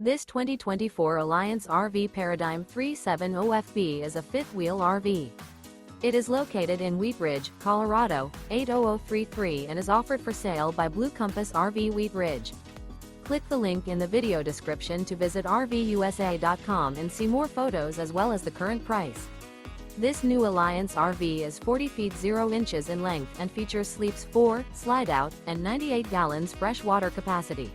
This 2024 Alliance RV Paradigm 370FB is a fifth-wheel RV. It is located in Wheat Ridge, Colorado, 80033 and is offered for sale by Blue Compass RV Wheat Ridge. Click the link in the video description to visit RVUSA.com and see more photos as well as the current price. This new Alliance RV is 40 feet 0 inches in length and features sleeps 4, slide-out, and 98 gallons fresh water capacity.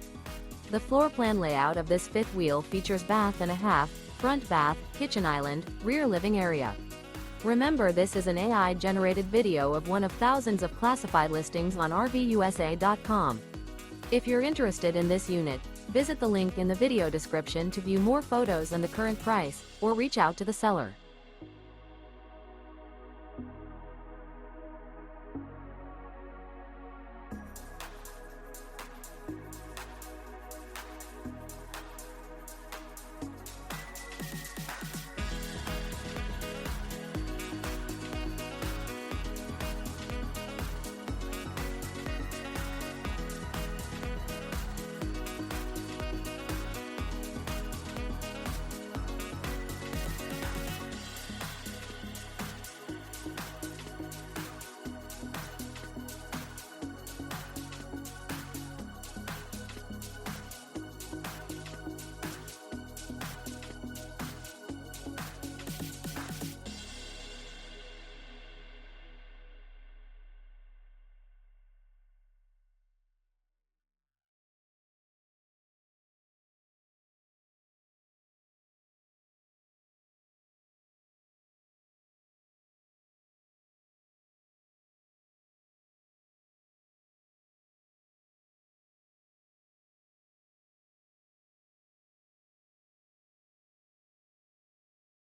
The floor plan layout of this fifth wheel features bath and a half, front bath, kitchen island, rear living area. Remember, this is an AI-generated video of one of thousands of classified listings on RVUSA.com. If you're interested in this unit, visit the link in the video description to view more photos and the current price, or reach out to the seller.